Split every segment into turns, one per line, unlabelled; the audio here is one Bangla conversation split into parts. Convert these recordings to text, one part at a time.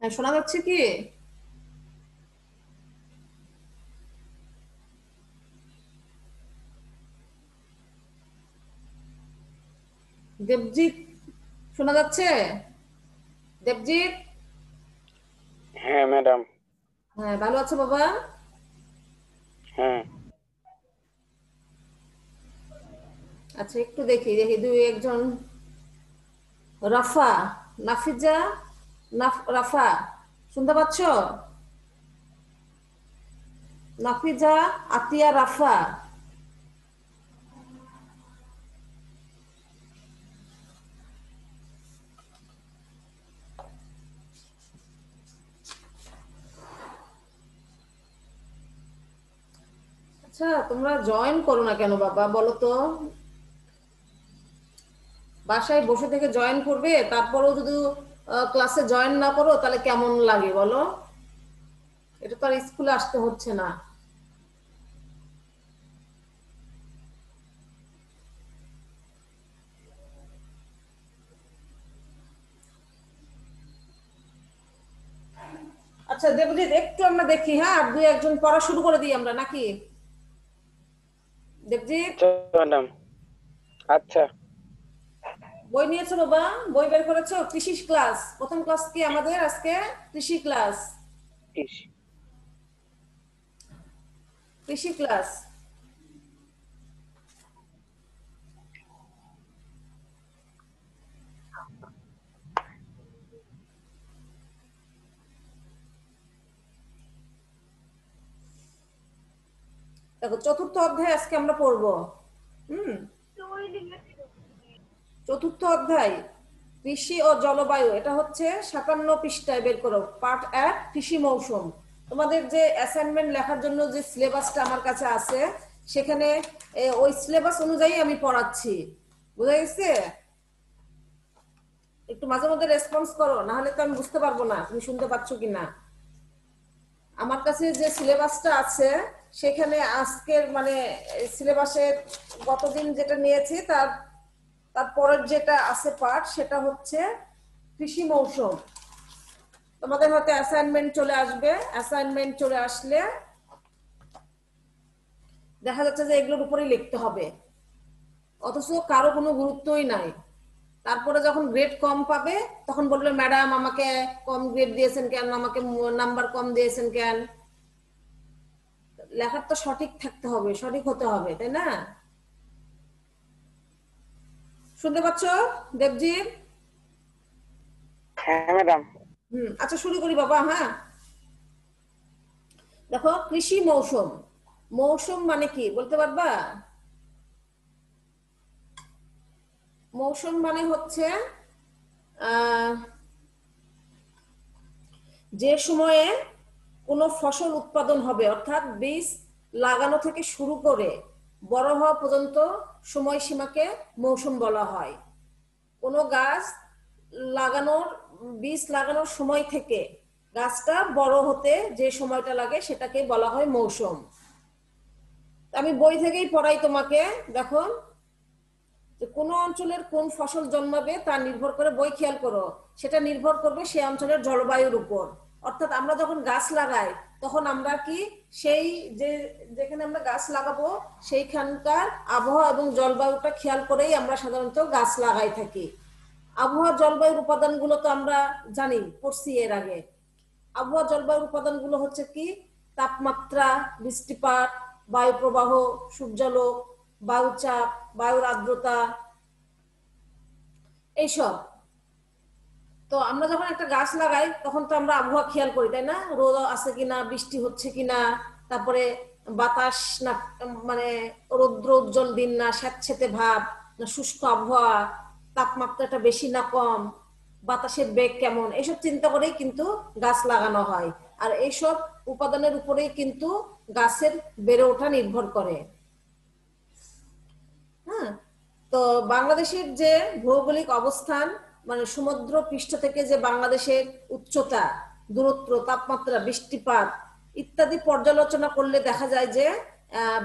হ্যাঁ, শোনা যাচ্ছে কি? দেবজিৎ, শোনা যাচ্ছে? দেবজিৎ।
হ্যাঁ ম্যাডাম।
হ্যাঁ, ভালো আছো বাবা?
হ্যাঁ।
আচ্ছা, একটু দেখি দেখি দুই একজন। রাফা, নাফিজা, রাফা, শুনতে পাচ্ছ? নাফিজা, আতিয়া, রাফা। আচ্ছা, তোমরা জয়েন করো না কেন বাবা, বলো তো? বাসায় বসে থেকে জয়েন করবে, তারপরেও যদি ক্লাসে জয়েন না করো তাহলে কেমন লাগে বলো? এটা তো আর স্কুলে আসতে হচ্ছে না। আচ্ছা দেবজিৎ, একটু আমরা দেখি, হ্যাঁ, আর দুই একজন পড়া শুরু করে দিই আমরা নাকি? দেবজিৎ,
আচ্ছা ম্যাডাম। আচ্ছা।
বই নিয়েছো বাবা? বই বের করেছো? কৃষি ক্লাস, প্রথম ক্লাস কি আমাদের আজকে? কৃষি ক্লাস।
ইস।
কৃষি ক্লাস। দেখো, চতুর্থ অধ্যায় আজকে আমরা পড়বো। হুম। চতুর্থ অধ্যায়, কৃষি ও জলবায়ু, এটা হচ্ছে 57 পৃষ্ঠায়, বের করো। পার্ট 1, কৃষি মৌসুম। তোমাদের যে অ্যাসাইনমেন্ট লেখার জন্য যে সিলেবাসটা আমার কাছে আছে, সেখানে ওই সিলেবাস অনুযায়ী আমি পড়াচ্ছি। বুঝা গেছে? একটু মাঝে মধ্যে রেসপন্স করো, না হলে তো আমি বুঝতে পারবো না তুমি শুনতে পাচ্ছ কিনা। আমার কাছে যে সিলেবাসটা আছে, সেখানে আজকের মানে সিলেবাসের গতদিন যেটা নিয়েছি তারপরের যেটা আছে পার্ট, সেটা হচ্ছে কৃষি মৌসুম। তোমাদের হয়তো অ্যাসাইনমেন্ট চলে আসবে, অ্যাসাইনমেন্ট চলে আসলে দেখা যাচ্ছে যে এগুলোর উপরেই লিখতে হবে, অথচ কারো কোনো গুরুত্বই নাই। তারপরে যখন গ্রেড কম পাবে, তখন বলবে ম্যাডাম আমাকে কম গ্রেড দিয়েছেন কেন, আমাকে নাম্বার কম দিয়েছেন কেন। লেখার তো সঠিক থাকতে হবে, সঠিক হতে হবে, তাই না? শুনতে পাচ্ছ দেবজিৎ?
হ্যাঁ ম্যাডাম।
আচ্ছা, শুরু করি বাবা, হ্যাঁ। দেখো, কৃষি মৌসুম। মৌসুম মানে কি বলতে পারবা? মৌসুম মানে হচ্ছে আহ যে সময়ে কোনো ফসল উৎপাদন হবে, অর্থাৎ বীজ লাগানো থেকে শুরু করে বড় হওয়া পর্যন্ত সময়সীমাকে মৌসুম বলা হয়। কোনো গাছ লাগানোর, বীজ লাগানোর সময় থেকে গাছটা বড় হতে যে সময়টা লাগে সেটাকে বলা হয় মৌসুম। আমি বই থেকেই পড়াই তোমাকে। দেখো, যে কোন অঞ্চলের কোন ফসল জন্মাবে তা নির্ভর করে, বই খেয়াল করো, সেটা নির্ভর করবে সেই অঞ্চলের জলবায়ুর উপর। অর্থাৎ আমরা যখন গাছ লাগাই, তখন আমরা কি সেই যে যেখানে আমরা গাছ লাগাবো সেইখানকার আবহাওয়া এবং জলবায়ুটা খেয়াল করেই আমরা সাধারণত গাছ লাগাই থাকি। আবহাওয়া জলবায়ুর উপাদানগুলো তো আমরা জানি, পড়ছি এর আগে। আবহাওয়া জলবায়ুর উপাদানগুলো হচ্ছে কি? তাপমাত্রা, বৃষ্টিপাত, বায়ু প্রবাহ, সূর্যালোক, বায়ুচাপ, বায়ুর আর্দ্রতা, এইসব। তো আমরা যখন একটা গাছ লাগাই, তখন তো আমরা আবহাওয়া খেয়াল করি, তাই না? রোদ আছে কিনা, বৃষ্টি হচ্ছে কিনা, তারপরে বাতাস না, মানে রৌদ্র উজ্জ্বল দিন না স্যাঁতসেঁতে ভাব, না শুষ্ক আবহাওয়া, তাপমাত্রাটা বেশি না কম, বাতাসের বেগ কেমন, এইসব চিন্তা করেই কিন্তু গাছ লাগানো হয়। আর এইসব উপাদানের উপরেই কিন্তু গাছের বেড়ে ওঠা নির্ভর করে। হ্যাঁ। তো বাংলাদেশের যে ভৌগোলিক অবস্থান, মানে সমুদ্র পৃষ্ঠ থেকে যে বাংলাদেশের উচ্চতা, দূরত্ব, তাপমাত্রা, বৃষ্টিপাত ইত্যাদি পর্যালোচনা করলে দেখা যায় যে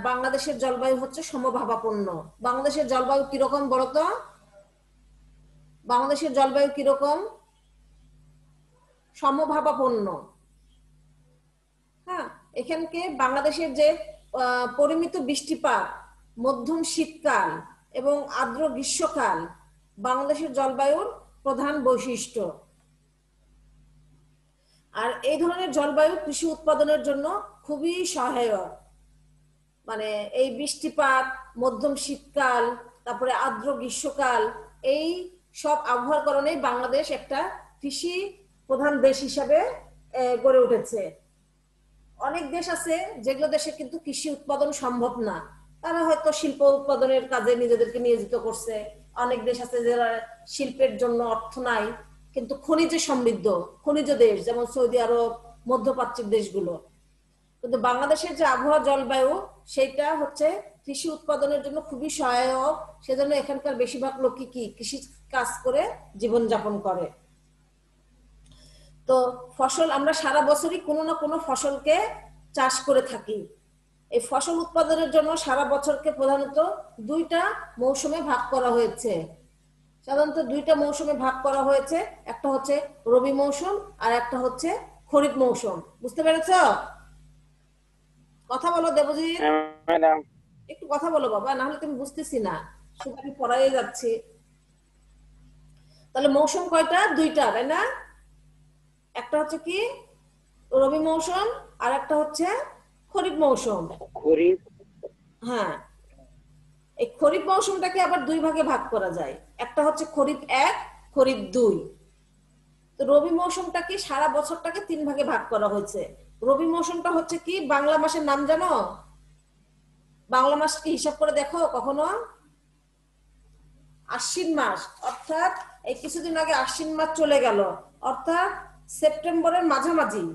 বাংলাদেশের জলবায়ু হচ্ছে সমভাবাপন্ন। বাংলাদেশের জলবায়ু কিরকম বলতো? বাংলাদেশের জলবায়ু কিরকম? সমভাবাপন্ন। হ্যাঁ, এখানকে বাংলাদেশের যে পরিমিত বৃষ্টিপাত, মধ্যম শীতকাল এবং আর্দ্র গ্রীষ্মকাল বাংলাদেশের জলবায়ুর প্রধান বৈশিষ্ট্য। আর এই ধরনের জলবায়ু কৃষি উৎপাদনের জন্য খুবই সহায়ক। মানে এই বৃষ্টিপাত, মধ্যম শীতকাল, তারপরে আর্দ্র গ্রীষ্মকাল, এই সব আবহাওয়ার কারণে বাংলাদেশ একটা কৃষি প্রধান দেশ হিসাবে গড়ে উঠেছে। অনেক দেশ আছে যেগুলো দেশে কিন্তু কৃষি উৎপাদন সম্ভব না, তারা হয়তো শিল্প উৎপাদনের কাজে নিজেদেরকে নিয়োজিত করছে। অনেক দেশ আছে যারা শিল্পের জন্য অর্থ নাই কিন্তু খনিজে সমৃদ্ধ, খনিজ দেশ, যেমন সৌদি আরব, মধ্যপ্রাচ্যের দেশগুলো। কিন্তু বাংলাদেশের যে আবহাওয়া জলবায়ু সেটা হচ্ছে কৃষি উৎপাদনের জন্য খুবই সহায়ক। সেজন্য এখানকার বেশিরভাগ লোকই কি কৃষি কাজ করে জীবনযাপন করে। তো ফসল আমরা সারা বছরই কোনো না কোনো ফসলকে চাষ করে থাকি। এই ফসল উৎপাদনের জন্য সারা বছরকে প্রধানত দুইটা মৌসুমে ভাগ করা হয়েছে। সাধারণত দুইটা মৌসুমে ভাগ করা হয়েছে, একটা হচ্ছে রবি মৌসুম আর একটা হচ্ছে খরিফ মৌসুম। বুঝতে পেরেছ? কথা বলো দেবজিৎ,
হ্যাঁ ম্যাডাম।
একটু কথা বলো বাবা, না হলে তুমি বুঝতেছি না, শুধু আমি পড়াই যাচ্ছি। তাহলে মৌসুম কয়টা? দুইটা, তাই না? একটা হচ্ছে কি রবি মৌসুম আর একটা হচ্ছে খরিফ মৌসুম।
খরিফ।
হ্যাঁ, এই খরিফ মৌসুমটাকে আবার দুই ভাগে ভাগ করা যায়, একটা হচ্ছে খরিফ 1, খরিফ 2। তো রবি মৌসুমটাকে সারা বছরটাকে 3 ভাগে ভাগ করা হয়েছে। রবি মৌসুমটা হচ্ছে কি বাংলা মাসের নাম জানো? বাংলা মাস কি হিসাব করে দেখো কখনো? আশ্বিন মাস, অর্থাৎ এই কিছুদিন আগে আশ্বিন মাস চলে গেল, অর্থাৎ সেপ্টেম্বরের মাঝামাঝি,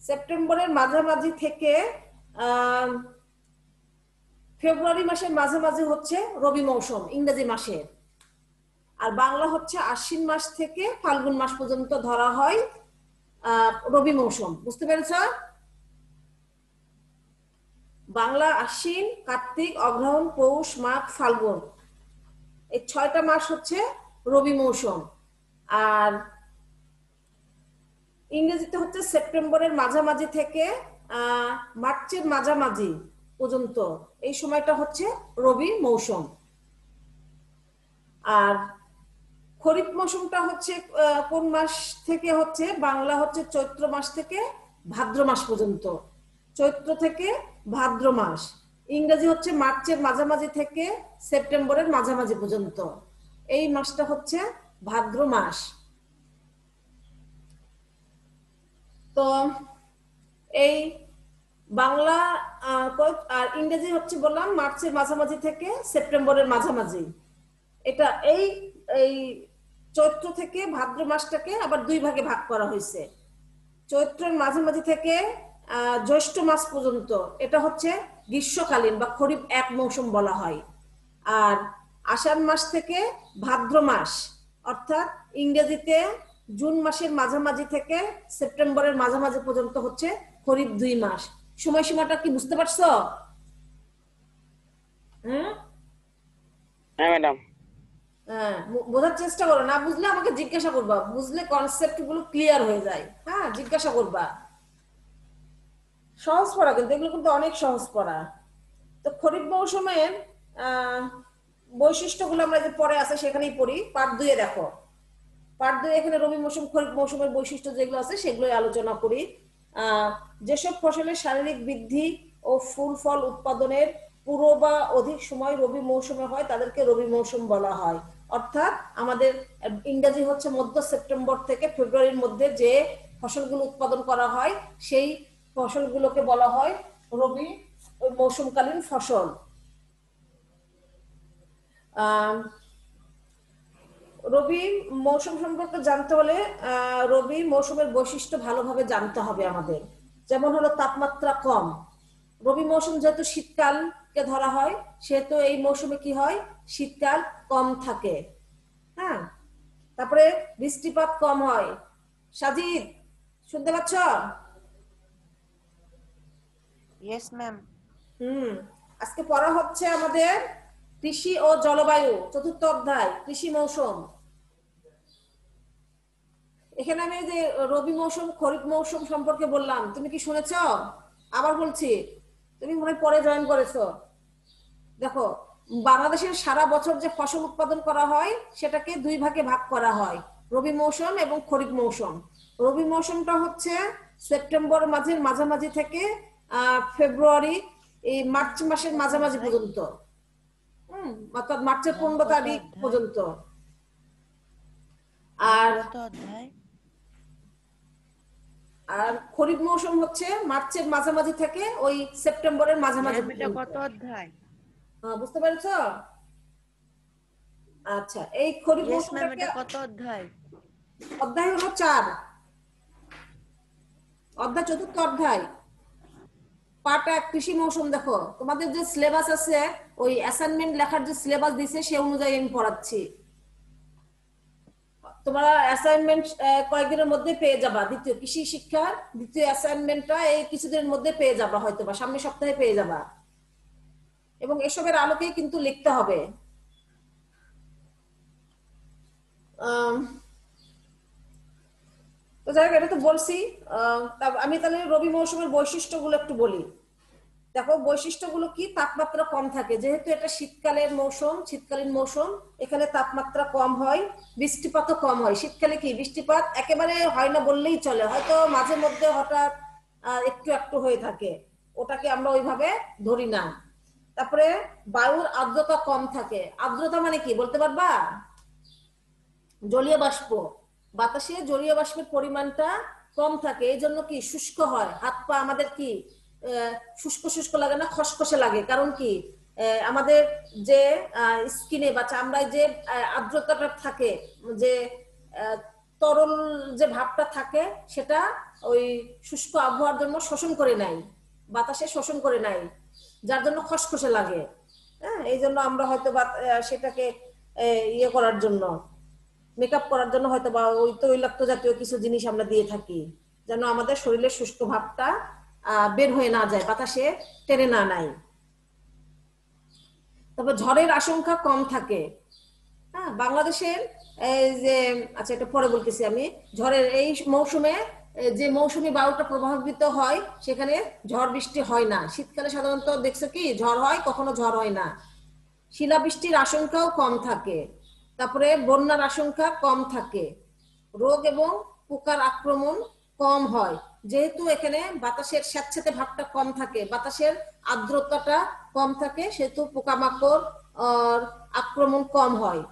সেপ্টেম্বরের মাঝামাঝি থেকে ফেব্রুয়ারি মাসের মাঝামাঝি হচ্ছে রবি মৌসুম ইংরেজি মাসের। আর বাংলা হচ্ছে আশ্বিন মাস থেকে ফাল্গুন মাস পর্যন্ত ধরা হয় রবি মৌসুম। বুঝতে পেরেছ? বাংলা আশ্বিন, কার্তিক, অগ্রহায়ণ, পৌষ, মাঘ, ফাল্গুন, এই 6টা মাস হচ্ছে রবি মৌসুম। আর ইংরেজিতে হচ্ছে সেপ্টেম্বরের মাঝামাঝি থেকে মার্চের মাঝামাঝি পর্যন্ত এই সময়টা হচ্ছে রবি মৌসুম। আর খরিফ মৌসুমটা হচ্ছে কোন মাস থেকে হচ্ছে? বাংলা হচ্ছে চৈত্র মাস থেকে ভাদ্র মাস পর্যন্ত, চৈত্র থেকে ভাদ্র মাস। ইংরেজি হচ্ছে মার্চের মাঝামাঝি থেকে সেপ্টেম্বরের মাঝামাঝি পর্যন্ত, এই মাসটা হচ্ছে ভাদ্র মাস। তো এই বাংলা আর ইংরেজি হচ্ছে বললাম মার্চের মাঝামাঝি থেকে সেপ্টেম্বরের মাঝামাঝি। এটা এই এই চৈত্র থেকে ভাদ্র মাসটাকে আবার দুই ভাগে ভাগ করা হয়েছে। চৈত্রের মাঝামাঝি থেকে জ্যৈষ্ঠ মাস পর্যন্ত এটা হচ্ছে গ্রীষ্মকালীন বা খরিফ 1 মৌসুম বলা হয়। আর আষাঢ় মাস থেকে ভাদ্র মাস, অর্থাৎ ইংরেজিতে জুন মাসের মাঝামাঝি থেকে সেপ্টেম্বরের মাঝামাঝি পর্যন্ত হচ্ছে খরিফ 2 মাস। সময়সীমাটা কি বুঝতে পারছো? হ্যাঁ
হ্যাঁ ম্যাডাম।
হ্যাঁ, বোঝার চেষ্টা করো, না বুঝলে আমাকে জিজ্ঞাসা করবা, বুঝলে কনসেপ্ট গুলো ক্লিয়ার হয়ে যায়। হ্যাঁ, জিজ্ঞাসা করবা। সহজ পড়া কিন্তু, এগুলো কিন্তু অনেক সহজ পড়া। তো খরিফ মৌসুমের বৈশিষ্ট্যগুলো আমরা যে পরে আছে সেখানেই পড়ি। পার্ট 2 এ দেখো, পার্ট 2 এখানে রবি মৌসুম খরিফ মৌসুমের বৈশিষ্ট্য যেগুলো আছে সেগুলোই আলোচনা করি। যেসব ফসলের শারীরিক বৃদ্ধি ও ফুল ফল উৎপাদনের পুরো বা অধিক সময় রবি মৌসুমে হয় তাদেরকে রবি মৌসুম বলা হয়। অর্থাৎ আমাদের ইংরেজি হচ্ছে মধ্য সেপ্টেম্বর থেকে ফেব্রুয়ারির মধ্যে যে ফসলগুলো উৎপাদন করা হয় সেই ফসলগুলোকে বলা হয় রবি মৌসুমকালীন ফসল। রবি মৌসুম সম্পর্কে জানতে হলে রবি মৌসুমের বৈশিষ্ট্য ভালোভাবে জানতে হবে আমাদের। যেমন হলো তাপমাত্রা কম, রবি মৌসুম যেহেতু শীতকালকে ধরা হয় সেহেতু এই মৌসুমে কি হয়, শীতকাল কম থাকে। হ্যাঁ, তারপরে বৃষ্টিপাত কম হয়। সাজিদ, শুনতে পাচ্ছ?
Yes ma'am.
আজকে পড়া হচ্ছে আমাদের কৃষি ও জলবায়ু, 4র্থ অধ্যায়, কৃষি মৌসুম। এখানে আমি যে রবি মৌসুম খরিফ মৌসুম সম্পর্কে বললাম, তুমি কি শুনেছো? আবার বলছি, তুমি মনে হয় পরে জয়েন করেছো। দেখো, বাংলাদেশের সারা বছর যে ফসল উৎপাদন করা হয় সেটাকে দুই ভাগে ভাগ করা হয়, রবি মৌসুম এবং খরিফ মৌসুম। রবি মৌসুমটা হচ্ছে সেপ্টেম্বর মাঝের মাঝামাঝি থেকে ফেব্রুয়ারি এই মার্চ মাসের মাঝামাঝি পর্যন্ত, অর্থাৎ মার্চের 15 তারিখ পর্যন্ত। আর
কত অধ্যায়?
আর খরিফ মৌসুম হচ্ছে মার্চের মাঝামাঝি থেকে ওই সেপ্টেম্বরের মাঝামাঝি
ম্যাম এটা
পর্যন্ত।
কত অধ্যায়?
বুঝতে পেরেছো? আচ্ছা, এই খরিফ
ইয়েস ম্যাম
মৌসুমটাকে
এটা কত অধ্যায়?
অধ্যায় হলো 4 অধ্যায়, চতুর্থ অধ্যায়, পার্ট 1 কৃষি মৌসুম। দেখো তোমাদের যে সিলেবাস আছে, ওই অ্যাসাইনমেন্ট লেখার যে সিলেবাস দিয়েছে সে অনুযায়ী আমি পড়াচ্ছি। তোমরা অ্যাসাইনমেন্ট কয়েকদিনের মধ্যে পেয়ে যাবা, দ্বিতীয় কৃষি শিক্ষার দ্বিতীয় অ্যাসাইনমেন্টটা এই কিছুদিনের মধ্যে পেয়ে যাবা, হয়তো বা সামনের সপ্তাহে পেয়ে যাবা, এবং এসবের আলোকেই কিন্তু লিখতে হবে। তো যাই হোক, এটা তো বলছি। আমি তাহলে রবি মৌসুমের বৈশিষ্ট্যগুলো একটু বলি। দেখো বৈশিষ্ট্যগুলো কি, তাপমাত্রা কম থাকে, যেহেতু এটা শীতকালের মৌসুম, শীতকালীন মৌসুম, এখানে তাপমাত্রা কম হয়, বৃষ্টিপাতও কম হয়। শীতকালে কি বৃষ্টিপাত একেবারে হয় না বললেই চলে, হয়তো মাঝে মধ্যে হঠাৎ একটু একটু হয়ে থাকে, ওটাকে আমরা ওইভাবে ধরি না। তারপরে বায়ুর আর্দ্রতা কম থাকে। আর্দ্রতা মানে কি বলতে পারবা? জলীয় বাষ্প, বাতাসে জলীয় বাষ্পের পরিমাণটা কম থাকে, এই জন্য কি শুষ্ক হয়, হাত পা আমাদের কি শুষ্ক শুষ্ক লাগে না, খসখসে লাগে। কারণ কি আমাদের যে স্কিনে বা চামড়ায় যে আর্দ্রতাটা থাকে, যে তরল যে ভাবটা থাকে, সেটা ওই শুষ্ক আবহাওয়ার জন্য শোষণ করে নেয়, বাতাসে শোষণ করে নেয়, যার জন্য খসখসে লাগে। হ্যাঁ, এই জন্য আমরা হয়তো সেটাকে ইয়ে করার জন্য, মেকআপ করার জন্য হয়তো বা ওই তৈলাক্ত জাতীয় কিছু জিনিস আমরা দিয়ে থাকি, যেন আমাদের শরীরের শুষ্ক ভাবটা বের হয়ে না যায়, বাতাসে টেনে না নেয়। তবে ঝড়ের আশঙ্কা কম থাকে। হ্যাঁ, বাংলাদেশের এই যে, আচ্ছা এটা পরে বলতেছি আমি, ঝড়ের এই মৌসুমে যে মৌসুমী বায়ুটা প্রভাবিত হয় সেখানে ঝড় বৃষ্টি হয় না। শীতকালে সাধারণত দেখছো কি ঝড় হয়, কখনো ঝড় হয় না। শিলাবৃষ্টির আশঙ্কাও কম থাকে। তারপরে বন্যার আশঙ্কা কম থাকে। রোগ এবং পোকার আক্রমণ কম হয়, যেহেতু এখানে বাতাসের স্যাঁতস্যাঁতে ভাবটা কম থাকে, বাতাসের আর্দ্রতাটা কম থাকে, সেহেতু পোকামাকড় আক্রমণ কম হয়।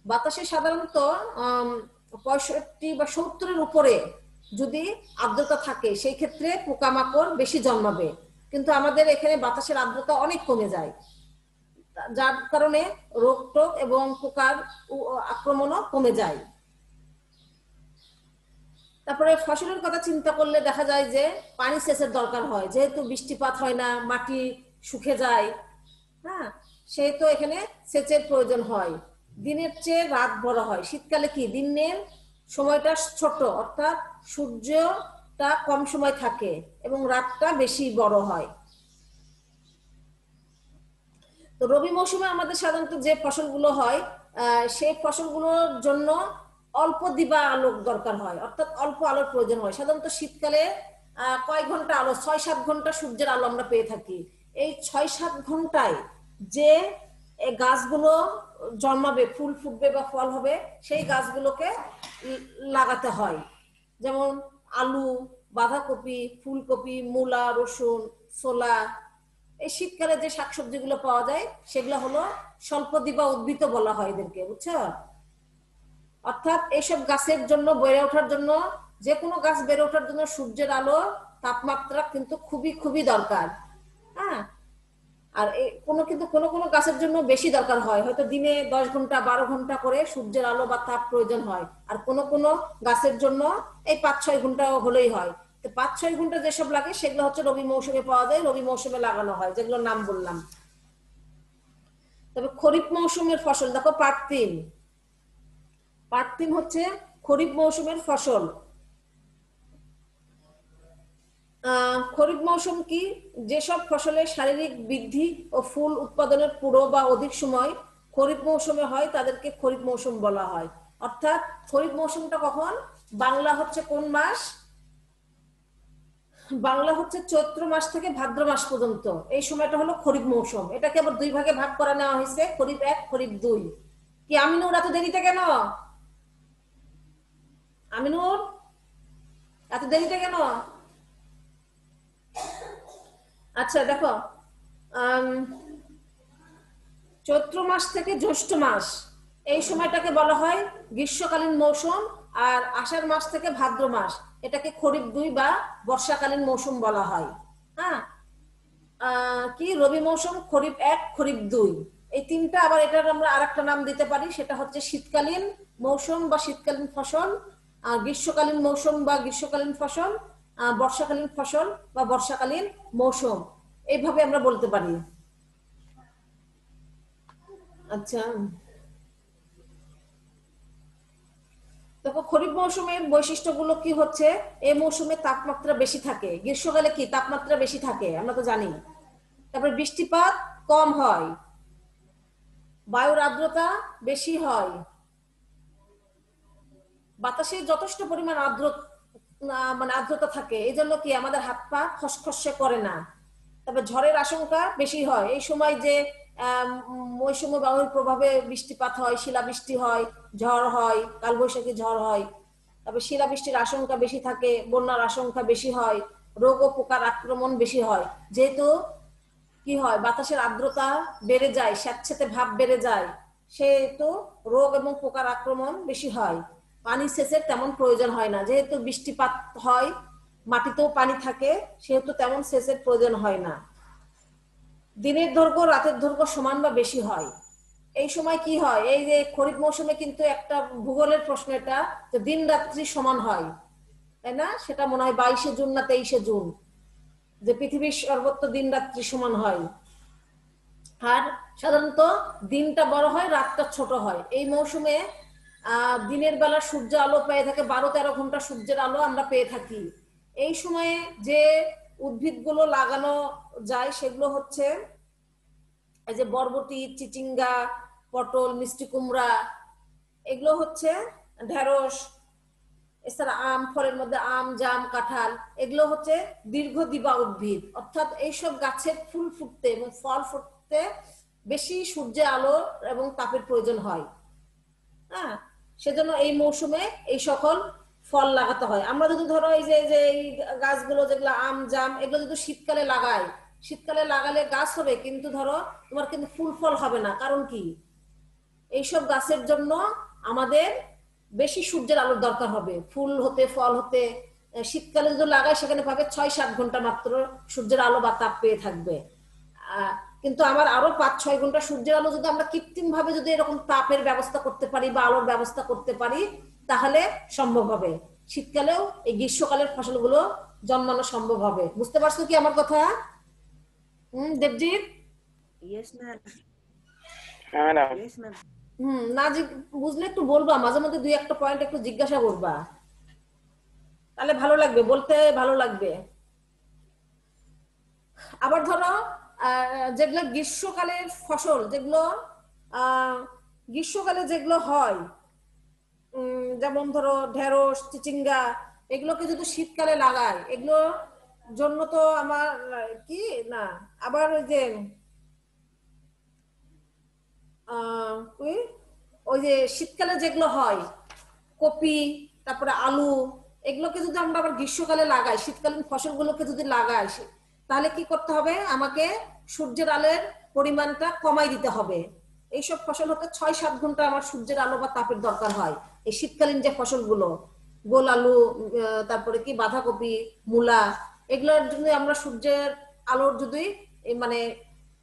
বাতাসে সাধারণত 65 বা 70-এর উপরে যদি আর্দ্রতা থাকে, সেই ক্ষেত্রে পোকামাকড় বেশি জন্মাবে, কিন্তু আমাদের এখানে বাতাসের আর্দ্রতা অনেক কমে যায়, যার কারণে রোগ টোগ এবং পোকার আক্রমণও কমে যায়। তারপরে ফসলের কথা চিন্তা করলে দেখা যায় যে পানি সেচের দরকার হয়, যেহেতু বৃষ্টিপাত হয় না, মাটি শুকে যায়। হ্যাঁ, সেহেতু এখানে সেচের প্রয়োজন হয়। দিনের চেয়ে রাত বড় হয়। শীতকালে কি দিনের সময়টা ছোট, অর্থাৎ সূর্যটা কম সময় থাকে এবং রাতটা বেশি বড় হয়। তো রবি মৌসুমে আমাদের সাধারণত যে ফসলগুলো হয়, সেই ফসলগুলোর জন্য অল্প দিবা আলোক দরকার হয়, অর্থাৎ অল্প আলোর প্রয়োজন হয়। সাধারণত শীতকালে কয়েক ঘন্টা আলো, 6-7 ঘন্টা সূর্যের আলো আমরা পেয়ে থাকি। এই 6-7 ঘন্টায় যে গাছগুলো জন্মাবে, ফুল ফুটবে বা ফল হবে, সেই গাছগুলোকে লাগাতে হয়। যেমন আলু, বাঁধাকপি, ফুলকপি, মূলা, রসুন, ছোলা, এই শীতকালে যে শাকসবজিগুলো পাওয়া যায় সেগুলো হলো স্বল্পদিবা উদ্ভিদ বলা হয় এদেরকে, বুঝছো? অর্থাৎ এইসব গাছের জন্য বেড়ে ওঠার জন্য, যে কোনো গাছ বেড়ে ওঠার জন্য সূর্যের আলো, তাপমাত্রা কিন্তু খুবই খুবই দরকার। হ্যাঁ, আর কিন্তু কোনো কোনো গাছের জন্য বেশি দরকার হয়, হয়তো দিনে 10 ঘন্টা 12 ঘন্টা করে সূর্যের আলো বা তাপ প্রয়োজন হয়। আর কোনো কোনো গাছের জন্য এই 5-6 ঘন্টা হলেই হয়। 5-6 ঘন্টা যেসব লাগে সেগুলো হচ্ছে রবি মৌসুমে পাওয়া যায়, রবি মৌসুমে লাগানো হয়, যেগুলোর নাম বললাম। তবে খরিফ মৌসুমের ফসল দেখো, পাট তিন হচ্ছে খরিফ মৌসুমের ফসল। খরিফ মৌসুম কি, যেসব ফসলের শারীরিক বৃদ্ধি ও ফুল উৎপাদনের পুরো বা অধিক সময় খরিফ মৌসুমে হয় তাদেরকে খরিফ মৌসুম বলা হয়। অর্থাৎ খরিফ মৌসুমটা কখন, বাংলা হচ্ছে কোন মাস? বাংলা হচ্ছে চৈত্র মাস থেকে ভাদ্র মাস পর্যন্ত, এই সময়টা হলো খরিফ মৌসুম। এটাকে আবার দুই ভাগে ভাগ করে নেওয়া হয়েছে, খরিফ 1 খরিফ 2। কি আমিনুর এত দেরিতে কেন? আমিনুর এত দেরিতে কেন? আচ্ছা দেখো, চৈত্র মাস থেকে জ্যৈষ্ঠ মাস এই সময়টাকে বলা হয় গ্রীষ্মকালীন মৌসুম, আর আষাঢ় মাস থেকে ভাদ্র মাস এটাকে খরিফ 2 বা বর্ষাকালীন মৌসুম বলা হয়। হ্যাঁ, কি রবি মৌসুম, খরিফ 1 খরিফ 2, এই তিনটা। আবার এটার আমরা আরেকটা নাম দিতে পারি, সেটা হচ্ছে শীতকালীন মৌসুম বা শীতকালীন ফসল, গ্রীষ্মকালীন মৌসুম বা গ্রীষ্মকালীন ফসল, বর্ষাকালীন ফসল বা বর্ষাকালীন মৌসুম, এইভাবে আমরা বলতে পারি। আচ্ছা দেখো, খরিফ মৌসুমের বৈশিষ্ট্যগুলো কি হচ্ছে? এই মৌসুমে তাপমাত্রা বেশি থাকে। গ্রীষ্মকালে কি তাপমাত্রা বেশি থাকে আমরা তো জানি। তারপরে বৃষ্টিপাত কম হয়, বায়ুর আর্দ্রতা বেশি হয়, বাতাসে যথেষ্ট পরিমাণ আর্দ্রতা থাকে, এই জন্য কি আমাদের হাত পা খসখসে করে না। তবে ঝড়ের আশঙ্কা বেশি হয় এই সময়, যে মৌসুমী বায়ুর প্রভাবে বৃষ্টিপাত হয়, শিলাবৃষ্টি হয়, ঝড় হয়, কালবৈশাখী ঝড় হয়। তবে শিলাবৃষ্টির আশঙ্কা বেশি থাকে, বন্যার আশঙ্কা বেশি হয়, রোগ ও পোকার আক্রমণ বেশি হয়। যেহেতু কি হয়, বাতাসের আর্দ্রতা বেড়ে যায়, স্যাঁতসেঁতে ভাব বেড়ে যায়, সেহেতু রোগ এবং পোকার আক্রমণ বেশি হয়। পানি সেচের তেমন প্রয়োজন হয় না, যেহেতু বৃষ্টিপাত হয়, মাটিতেও পানি থাকে, সেহেতু তেমন সেচের প্রয়োজন হয় না। দিনের দৈর্ঘ্য রাতের দৈর্ঘ্য সমান বা বেশি হয়। এই সময় কি হয়, এই যে খরিফ মৌসুমে কিন্তু একটা ভূগোলের প্রশ্ন এটা, যে দিন রাত্রি সমান হয়, তাই না? সেটা মনে হয় 22শে জুন না 23শে জুন, যে পৃথিবীর সর্বত্র দিন রাত্রি সমান হয়। আর সাধারণত দিনটা বড় হয়, রাতটা ছোট হয়। এই মৌসুমে দিনের বেলা সূর্য আলো পেয়ে থাকে, 12-13 ঘন্টা সূর্যের আলো আমরা পেয়ে থাকি। এই সময়ে যে উদ্ভিদগুলো লাগানো যায় সেগুলো হচ্ছে এই যে বরবটি, চিচিঙ্গা, পটল, মিষ্টি কুমড়া, এগুলো হচ্ছে ঢেঁড়স, এছাড়া আম, ফলের মধ্যে আম, জাম, কাঁঠাল, এগুলো হচ্ছে দীর্ঘদিবা উদ্ভিদ। অর্থাৎ এইসব গাছের ফুল ফুটতে এবং ফল ফুটতে বেশি সূর্যের আলো এবং তাপের প্রয়োজন হয়। হ্যাঁ, সেজন্য এই মৌসুমে এই সকল ফল লাগাতে হয়। আমরা যদি ধরো এই যে এই গাছগুলো যেগুলো আম, জাম, এগুলো যদি শীতকালে লাগাই, শীতকালে লাগালে গাছ হবে, কিন্তু ধরো তোমার কিন্তু ফুল ফল হবে না। কারণ কি, এইসব গাছের জন্য আমাদের বেশি সূর্যের আলোর দরকার হবে ফুল হতে, ফল হতে। শীতকালে যদি লাগায় সেখানে পাবে 6-7 ঘন্টা মাত্র সূর্যের আলো বা তাপ পেয়ে থাকবে। কিন্তু আমার আরো 5-6 ঘন্টা সূর্যের আলো যদি আমরা কৃত্রিম ভাবে যদি এরকম তাপের ব্যবস্থা করতে পারি বা আলোর ব্যবস্থা করতে পারি, তাহলে সম্ভব হবে শীতকালেও এই গ্রীষ্মকালের ফসলগুলো জন্মানো সম্ভব হবে। বুঝতে পারছো কি আমার কথা? দেবজিৎ?
Yes, ma'am.
হ্যাঁ ম্যাডাম।
Yes, ma'am.
না বুঝলে একটু বলবা, মাঝে মধ্যে 2-1টা পয়েন্ট একটু জিজ্ঞাসা করবা, তাহলে ভালো লাগবে, বলতে ভালো লাগবে। আবার ধরো যেগুলো গ্রীষ্মকালের ফসল, যেগুলো গ্রীষ্মকালে যেগুলো হয়, যেমন ধরো ঢেঁড়স, চিচিঙ্গা, এগুলোকে যদি শীতকালে লাগায়, এগুলো জন্য তো আমার কি না, আবার ওই যে ওই যে শীতকালে যেগুলো হয় কপি, তারপরে আলু, এগুলোকে যদি আমরা আবার গ্রীষ্মকালে লাগাই, শীতকালীন ফসলগুলোকে যদি লাগাই, তাহলে কি করতে হবে, আমাকে সূর্যের আলোর পরিমাণটা কমাই দিতে হবে। এইসব ফসল হতে 6-7 ঘন্টা আমার সূর্যের আলো বা তাপের দরকার হয়। এই শীতকালীন যে ফসলগুলো, গোল আলু, তারপরে কি বাঁধাকপি, মূলা, এগুলোর জন্য আমরা সূর্যের আলোর যদি মানে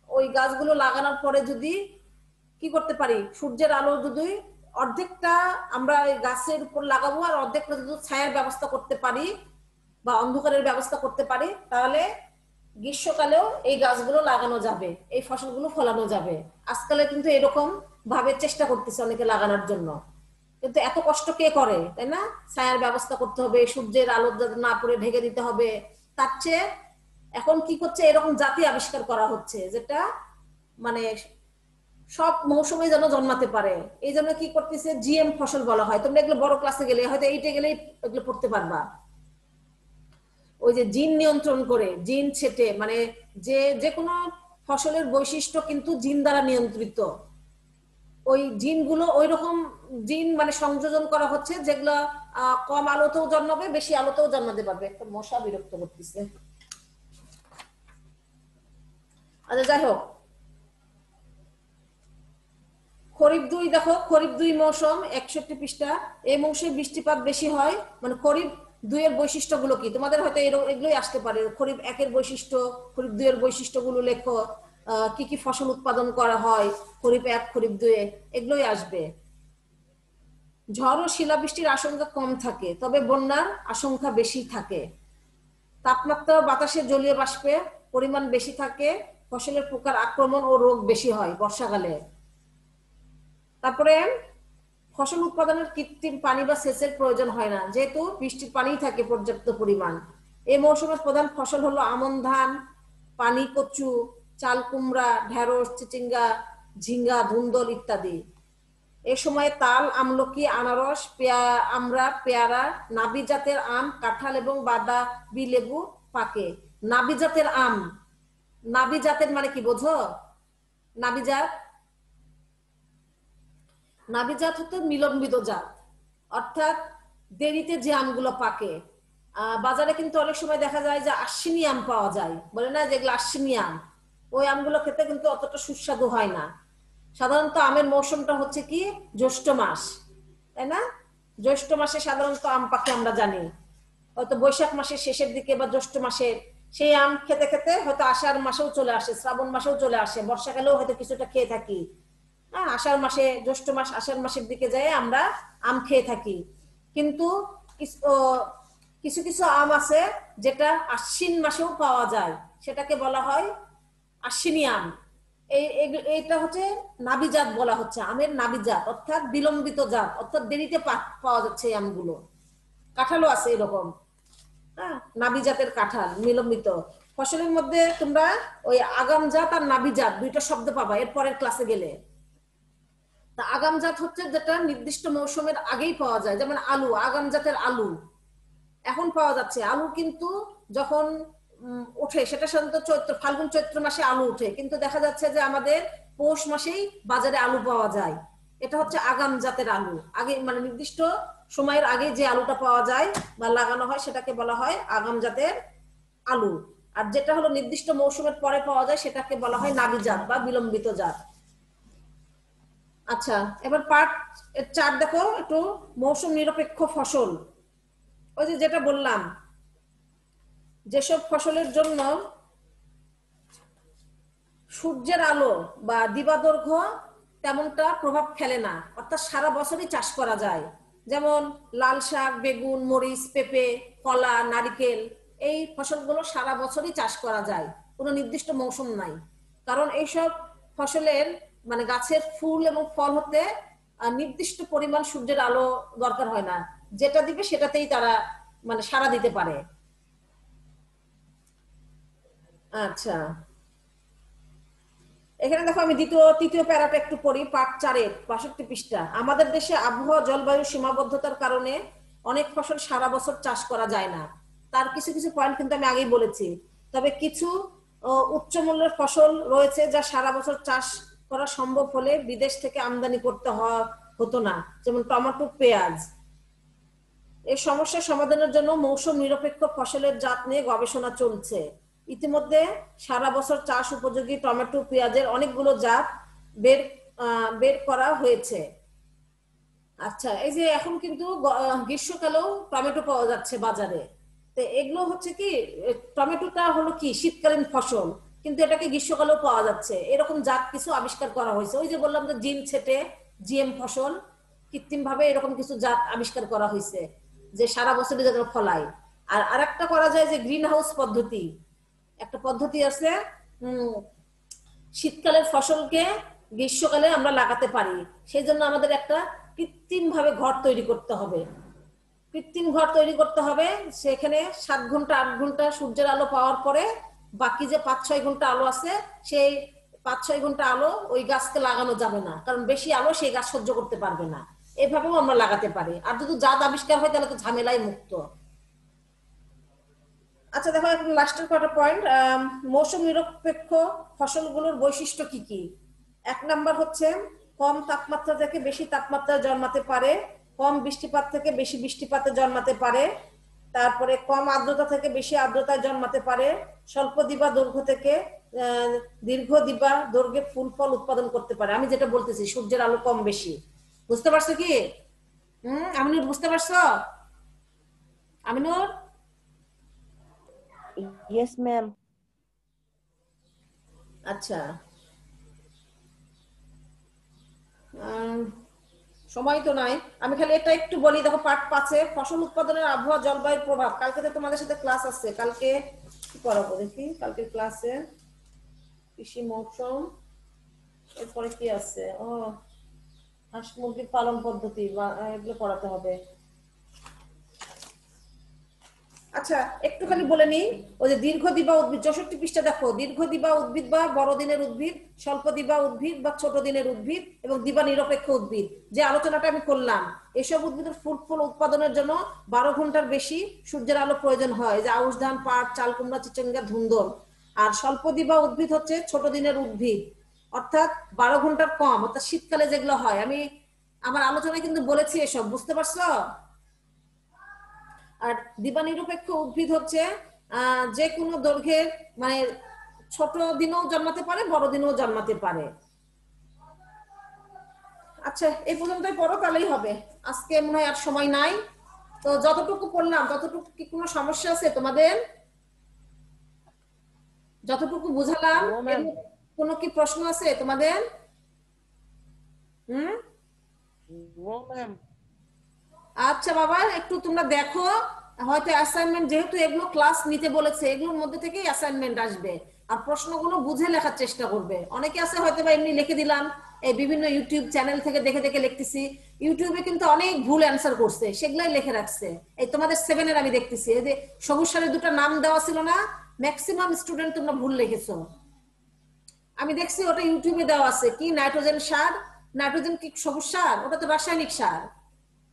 ওই গাছগুলো লাগানোর পরে যদি কি করতে পারি, সূর্যের আলো যদি অর্ধেকটা আমরা গাছের উপর লাগাবো আর অর্ধেকটা যদি ছায়ার ব্যবস্থা করতে পারি বা অন্ধকারের ব্যবস্থা করতে পারি, তাহলে গ্রীষ্মকালেও এই গাছগুলো লাগানো যাবে, এই ফসলগুলো ফলানো যাবে। আজকালে কিন্তু এরকম ভাবে চেষ্টা করতেছে অনেকে লাগানোর জন্য, কিন্তু এত কষ্ট কে করে, তাই না? ছায়ার ব্যবস্থা করতে হবে, সূর্যের আলো না পড়ে ঢেকে দিতে হবে। তার চেয়ে এখন কি করছে, এরকম জাতি আবিষ্কার করা হচ্ছে যেটা মানে সব মৌসুমে যেন জন্মাতে পারে, এই জন্য কি করতেছে জিএম ফসল বলা হয়। তোমরা এগুলো বড় ক্লাসে গেলে হয়তো এইটা গেলেই এগুলো পড়তে পারবা। ওই যে জিন নিয়ন্ত্রণ করে, জিন ছেটে, মানে যে যে কোনো ফসলের বৈশিষ্ট্য কিন্তু জিন দ্বারা নিয়ন্ত্রিত। ওই জিনগুলো ওই রকম জিন মানে সংযোজন করা হচ্ছে যেগুলো কম আলোতেও জন্মাবে, বেশি আলোতেও জন্মাতে পারবে। একটা মশা বিরক্ত করতেছে। আচ্ছা যাই হোক, খরিফ 2 দেখো, খরিফ 2 মৌসুম 61 পৃষ্ঠা। এই মৌসুমে বৃষ্টিপাত বেশি হয়। মানে খরিফ 2 এর বৈশিষ্ট্যগুলো কি, তোমাদের হয়তো এগুলোই আসতে পারে। খরিফ 1 এর বৈশিষ্ট্য, খরিফ 2 এর বৈশিষ্ট্যগুলো লেখো। কি কি ফসল উৎপাদন করা হয় খরিফ 1 খরিফ 2 এ, এগুলোই আসবে। ঝড় ও শিলাবৃষ্টির আশঙ্কা কম থাকে, তবে বন্যার আশঙ্কা বেশি থাকে। তাপমাত্রা বাতাসে জলীয় বাষ্পের পরিমাণ বেশি থাকে, ফসলের পোকার আক্রমণ ও রোগ বেশি হয় বর্ষাকালে। তারপরে ফসল উৎপাদনের কৃত্রিম পানি বা সেচের প্রয়োজন হয় না, যেহেতু বৃষ্টির পানি থাকে পর্যাপ্ত পরিমাণ। এই মৌসুমের প্রধান ফসল হলো আমন ধান, পানি কচু, চাল কুমড়া, ঢেঁড়স, চিচিঙ্গা, ঝিঙ্গা, ধুন্দল ইত্যাদি। এ সময় তাল, আমলকি, আনারস, আমরা, পেয়ারা, নাবি জাতের আম, কাঁঠাল এবং বাদাবি লেবু পাকে। নাবি জাতের আম, নাবি জাতের মানে কি বোঝো? নাবি জাত, নাবি জাত হতে বিলম্বিত জাত, অর্থাৎ দেরিতে যে আমগুলো পাকে। বাজারে কিন্তু অনেক সময় দেখা যায় যে আশ্বিনী আম পাওয়া যায়, বলে না যেগুলো আশ্বিনী আম, ওই আমগুলো খেতে কিন্তু অতটা সুস্বাদু হয় না। সাধারণত আমের মৌসুমটা হচ্ছে কি জ্যৈষ্ঠ মাস, তাই না? জ্যৈষ্ঠ মাসে সাধারণত আম পাকে আমরা জানি। হয়তো বৈশাখ মাসের শেষের দিকে বা জ্যৈষ্ঠ মাসে সেই আম খেতে খেতে হয়তো আষাঢ় মাসেও চলে আসে, শ্রাবণ মাসেও চলে আসে, বর্ষাকালেও হয়তো কিছুটা খেয়ে থাকি। হ্যাঁ, আষাঢ় মাসে, জ্যৈষ্ঠ মাস আষাঢ় মাসের দিকে যায় আমরা আম খেয়ে থাকি। কিন্তু কিছু কিছু আম আছে যেটা আশ্বিন মাসেও পাওয়া যায়, সেটাকে বলা হয় আশ্বিনী আম। এইটা হচ্ছে নাবিজাত বলা হচ্ছে, আমের নাবিজাত, অর্থাৎ বিলম্বিত জাত, অর্থাৎ দেরিতে পাওয়া যাচ্ছে এই আমগুলো। কাঁঠালও আছে এরকম, হ্যাঁ, নাবিজাতের কাঁঠাল বিলম্বিত। ফসলের মধ্যে তোমরা ওই আগাম জাত আর নাবিজাত দুইটা শব্দ পাবা এর পরের ক্লাসে গেলে। তা আগাম জাত হচ্ছে যেটা নির্দিষ্ট মৌসুমের আগেই পাওয়া যায়, যেমন আলু, আগাম জাতের আলু এখন পাওয়া যাচ্ছে। আলু কিন্তু যখন ওঠে সেটা সাধারণত চৈত্র, ফাল্গুন চৈত্র মাসে আলু ওঠে, কিন্তু দেখা যাচ্ছে যে আমাদের পৌষ মাসেই বাজারে আলু পাওয়া যায়। এটা হচ্ছে আগাম জাতের আলু, আগে মানে নির্দিষ্ট সময়ের আগে যে আলুটা পাওয়া যায় বা লাগানো হয় সেটাকে বলা হয় আগাম জাতের আলু। আর যেটা হলো নির্দিষ্ট মৌসুমের পরে পাওয়া যায় সেটাকে বলা হয় নাবি জাত বা বিলম্বিত জাত। আচ্ছা, এবার পার্ট 4 দেখো একটু, মৌসুম নিরপেক্ষ ফসল। ওই যে যেটা বললাম, যেসব ফসলের জন্য সূর্যের আলো বা দিবাদৈর্ঘ্য তেমনটা প্রভাব ফেলে না, অর্থাৎ সারা বছরই চাষ করা যায়। যেমন লাল শাক, বেগুন, মরিচ, পেঁপে, কলা, নারিকেল, এই ফসলগুলো সারা বছরই চাষ করা যায়, কোনো নির্দিষ্ট মৌসুম নাই। কারণ এইসব ফসলের মানে গাছের ফুল এবং ফল হতে নির্দিষ্ট পরিমাণ সূর্যের আলো দরকার হয় না, যেটা দিবে সেটাতেই তারা মানে সাড়া দিতে পারে। আচ্ছা, এখানে দেখো আমি তৃতীয় প্যারাটা একটু পড়ি, পার্ট 4 এর 62 পৃষ্ঠা। আমাদের দেশে আবহাওয়া জলবায়ু সীমাবদ্ধতার কারণে অনেক ফসল সারা বছর চাষ করা যায় না। তার কিছু কিছু পয়েন্ট কিন্তু আমি আগেই বলেছি। তবে কিছু উচ্চ মূল্যের ফসল রয়েছে যা সারা বছর চাষ করা সম্ভব হলে বিদেশ থেকে আমদানি করতে হতো না, যেমন টমেটো, পেঁয়াজ। এই সমস্যা সমাধানের জন্য মৌসুম নিরপেক্ষ ফসলের জাত নিয়ে গবেষণা চলছে। ইতিমধ্যে সারা বছর চাষ উপযোগী টমেটো, পেঁয়াজের অনেকগুলো জাত বের করা হয়েছে। আচ্ছা, এই যে এখন কিন্তু গ্রীষ্মকালেও টমেটো পাওয়া যাচ্ছে বাজারে। তো এগুলো হচ্ছে কি, টমেটোটা হলো কি শীতকালীন ফসল, কিন্তু এটাকে গ্রীষ্মকালেও পাওয়া যাচ্ছে, এরকম জাত কিছু আবিষ্কার করা হয়েছে। ওই যে বললাম যে জিন ছেটে জিএম ফসল, কৃত্রিম ভাবে এরকম কিছু জাত আবিষ্কার করা হয়েছে যে সারা বছরই যাতে ফলায়। আর আরেকটা করা যায় যে গ্রিন হাউস পদ্ধতি, একটা পদ্ধতি আছে, শীতকালের ফসলকে গ্রীষ্মকালে আমরা লাগাতে পারি। সেই জন্য আমাদের একটা কৃত্রিম ভাবে ঘর তৈরি করতে হবে, কৃত্রিম ঘর তৈরি করতে হবে। সেখানে 7 ঘন্টা 8 ঘন্টা সূর্যের আলো পাওয়ার পরে বাকি যে 5-6 ঘন্টা আলো আছে সেই 5-6 ঘন্টা আলো ওই গাছকে লাগানো যাবে না, কারণ বেশি আলো সেই গাছ সহ্য করতে পারবে না। এভাবেও আমরা লাগাতে পারি। আর যদি জাত আবিষ্কার হয় তাহলে তো ঝামেলাই মুক্ত। আচ্ছা দেখো এখন লাস্টের কয়টা পয়েন্ট। মৌসুম নিরপেক্ষ ফসলগুলোর বৈশিষ্ট্য কি কি? 1 নাম্বার হচ্ছে কম তাপমাত্রা থেকে বেশি তাপমাত্রায় জন্মাতে পারে, কম বৃষ্টিপাত থেকে বেশি বৃষ্টিপাতে জন্মাতে পারে, তারপরে কম আর্দ্রতা থেকে বেশি আর্দ্রতায় জন্মাতে পারে, স্বল্প দিবা দৈর্ঘ্য থেকে দীর্ঘ দিবা দৈর্ঘ্যে ফুল ফল উৎপাদন করতে পারে। আমি যেটা বলতেছি সূর্যের আলো কম বেশি, বুঝতে পারছো কি? আমিনুর বুঝতে পারছো? Aminur
Yes, ma'am.
আচ্ছা সময় তো নাই, আমি খালি এটা একটু বলি। দেখো পার্ট 5-এ ফসল উৎপাদনের আবহাওয়া জলবায়ুর প্রভাব। কালকে তো তোমাদের সাথে ক্লাস আছে, কালকে কি পড়াবো দেখি। কালকে ক্লাসে কৃষি মৌসুম, এরপরে কি আছে? ও হাঁস মুরগির পালন পদ্ধতি বা এগুলো পড়াতে হবে। আচ্ছা একটুখানি বলে নিই, ওই যে দীর্ঘ দিবা উদ্ভিদ 64 পৃষ্ঠা দেখো। দীর্ঘ দিবা উদ্ভিদ বা বড় দিনের উদ্ভিদ, স্বল্প দিবা উদ্ভিদ বা ছোট দিনের উদ্ভিদ এবং দিবা নিরপেক্ষ উদ্ভিদ, যে আলোচনাটা আমি করলাম, এসব উদ্ভিদের ফল উৎপাদনের জন্য 12 ঘন্টার বেশি সূর্যের আলো প্রয়োজন হয়, যে আউশ ধান, পাট, চাল কুমড়া, চিচিঙ্গা, ধুন্দল। আর স্বল্প দিবা উদ্ভিদ হচ্ছে ছোট দিনের উদ্ভিদ, অর্থাৎ 12 ঘন্টার কম, অর্থাৎ শীতকালে যেগুলো হয়। আমি আমার আলোচনায় কিন্তু বলেছি এসব, বুঝতে পারছো? আর দিবা নিরপেক্ষ উদ্ভিদ হচ্ছে যে কোনো দৈর্ঘ্যের, মানে ছোট দিনেও জন্মাতে পারে, বড় দিনেও জন্মাতে পারে। আচ্ছা এই পর্যন্তই পড়ো, তাহলেই হবে। আজকে মনে হয় আর সময় নাই। তো যতটুকু পড়লাম ততটুকু কি কোনো সমস্যা আছে তোমাদের? যতটুকু বুঝালাম
No, ma'am.
কোনো কি প্রশ্ন আছে তোমাদের?
No, ma'am.
আচ্ছা বাবা একটু তোমরা দেখো, হয়তো অ্যাসাইনমেন্ট, যেহেতু এগুলো ক্লাস নিতে বলেছে, এগুলোর মধ্যে থেকেই অ্যাসাইনমেন্ট আসবে। আর প্রশ্নগুলো বুঝে লেখার চেষ্টা করবে। অনেকে আছে হয়তো বা এমনি লিখে দিলাম, এই বিভিন্ন ইউটিউব চ্যানেল থেকে দেখে দেখে লিখতেছি। ইউটিউবে কিন্তু অনেক ভুল অ্যান্সার করছে, সেগুলাই লিখে রাখছে। এই তোমাদের 7-এর আমি দেখতেছি, এই যে সবুজ সারের 2টা নাম দেওয়া ছিল না, ম্যাক্সিমাম স্টুডেন্ট তোমরা ভুল লিখেছো। আমি দেখছি ওটা ইউটিউবে দেওয়া আছে, কি নাইট্রোজেন সার, নাইট্রোজেন কি সবুজ সার? ওটা তো রাসায়নিক সার।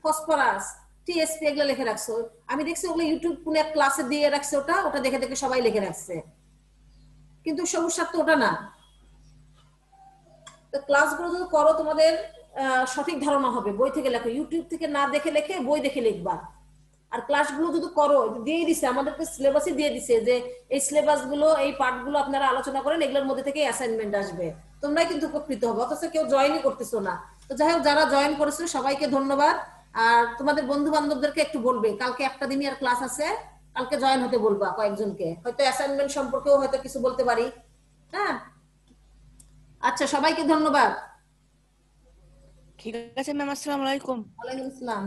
ফসফরাস, টিএসপি এগুলো লিখে রাখছো। আমি দেখছি ওগুলো ইউটিউব কোন এক ক্লাসে দিয়ে রাখছে, ওটা ওটা দেখে দেখে সবাই লিখে রাখছে, কিন্তু সবুজ সার তো ওটা না। তো ক্লাসগুলো যদি করো তোমাদের সঠিক ধারণা হবে। বই থেকে লেখো, ইউটিউব থেকে না দেখে লেখে বই দেখে লিখবা। আর ক্লাসগুলো যদি করো, দিয়ে দিছে আমাদেরকে, সিলেবাসই দিয়ে দিছে যে এই সিলেবাস গুলো, এই পার্ট গুলো আপনারা আলোচনা করেন, এগুলোর মধ্যে থেকে অ্যাসাইনমেন্ট আসবে। তোমরাই কিন্তু উপকৃত হবে, অথচ কেউ জয়েনই করতেছো না। তো যাই হোক, যারা জয়েন করেছো সবাইকে ধন্যবাদ। আর তোমাদের বন্ধু বান্ধবদেরকে একটু বলবে, কালকে একটা দিনই আর ক্লাস আছে, কালকে জয়েন হতে বলবা কয়েকজনকে, হয়তো অ্যাসাইনমেন্ট সম্পর্কেও হয়তো কিছু বলতে পারি। হ্যাঁ আচ্ছা, সবাইকে ধন্যবাদ।
ঠিক আছে ম্যাম, আসসালামু আলাইকুম।
ওয়ালাইকুম আসসালাম।